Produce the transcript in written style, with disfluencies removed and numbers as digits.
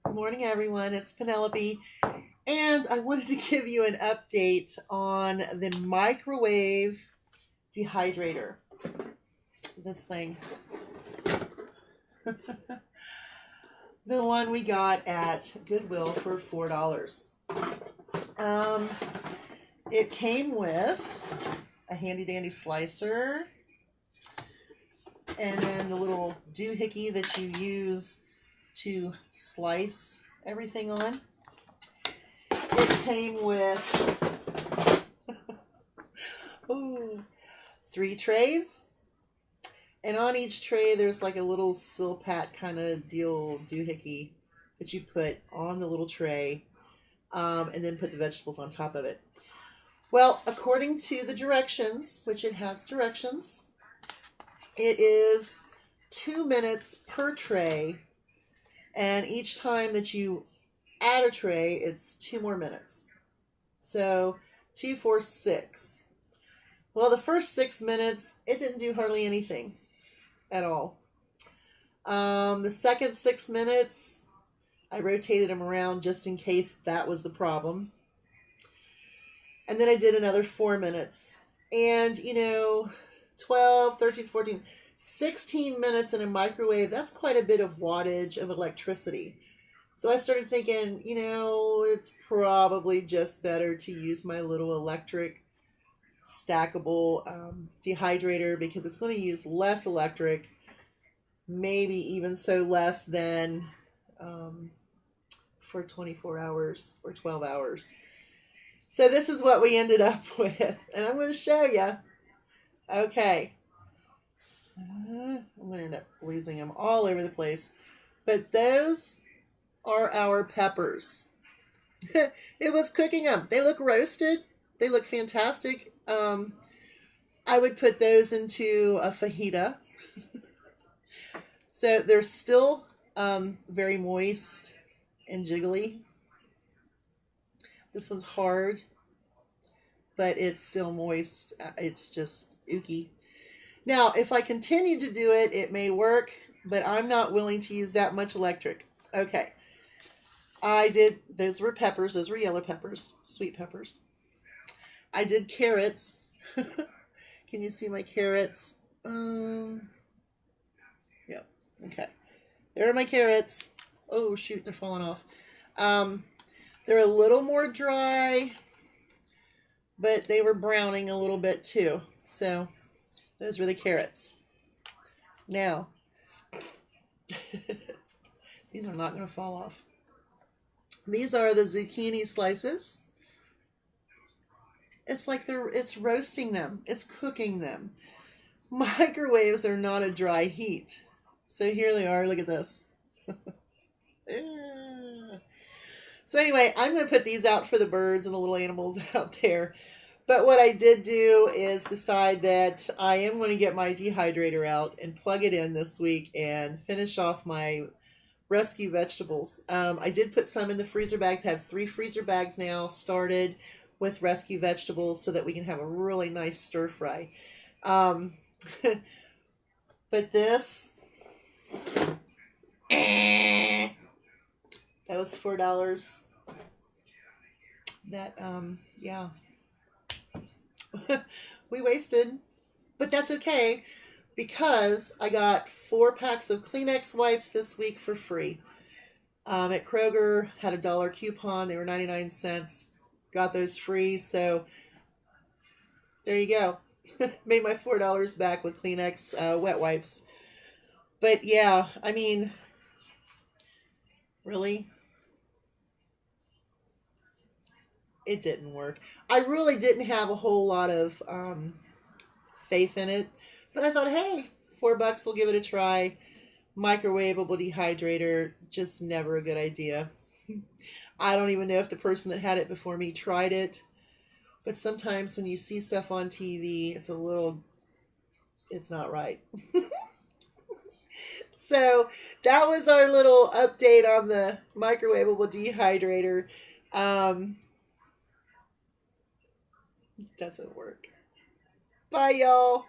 Good morning, everyone. It's Penelope, and I wanted to give you an update on the microwave dehydrator. This thing, the one we got at Goodwill for $4. Um, it came with a handy dandy slicer and then the little doohickey that you use to slice everything on. It came with ooh, 3 trays, and on each tray there's like a little silpat kind of deal doohickey that you put on the little tray, and then put the vegetables on top of it. Well, according to the directions, which it has directions, it is 2 minutes per tray, and each time that you add a tray, it's 2 more minutes. So 2, 4, 6. Well, the first 6 minutes, it didn't do hardly anything at all. The second 6 minutes, I rotated them around just in case that was the problem. And then I did another 4 minutes. And, 12, 13, 14, 16 minutes in a microwave, that's quite a bit of wattage of electricity. So I started thinking, it's probably just better to use my little electric stackable dehydrator, because it's going to use less electric, maybe even so less than for 24 hours or 12 hours. So this is what we ended up with, and I'm going to show you. Okay. I'm going to end up losing them all over the place. But those are our peppers. It was cooking them. They look roasted. They look fantastic. I would put those into a fajita. So they're still very moist and jiggly. This one's hard, but it's still moist. It's just ooky. Now, if I continue to do it, it may work, but I'm not willing to use that much electric. Okay. Those were peppers. Those were yellow peppers, sweet peppers. I did carrots. Can you see my carrots? Yeah. Okay. There are my carrots. Oh, shoot, they're falling off. They're a little more dry, but they were browning a little bit too. So those were the carrots. Now, these are not going to fall off. These are the zucchini slices. It's like it's roasting them. It's cooking them. Microwaves are not a dry heat. So here they are. Look at this. So anyway, I'm going to put these out for the birds and the little animals out there. But what I did do is decide that I am going to get my dehydrator out and plug it in this week and finish off my rescue vegetables. I did put some in the freezer bags. I have 3 freezer bags now started with rescue vegetables so that we can have a really nice stir fry. But this, that was $4. That, yeah. We wasted, but that's okay because I got 4 packs of Kleenex wipes this week for free. At Kroger, had a $1 coupon. They were 99 cents. Got those free, so there you go. Made my $4 back with Kleenex wet wipes. But yeah, I mean, really? It didn't work. I really didn't have a whole lot of faith in it, but I thought, hey, $4, we'll give it a try. Microwavable dehydrator, just never a good idea. I don't even know if the person that had it before me tried it, but sometimes when you see stuff on TV, it's not right. So that was our little update on the microwavable dehydrator. Doesn't work. Bye, y'all.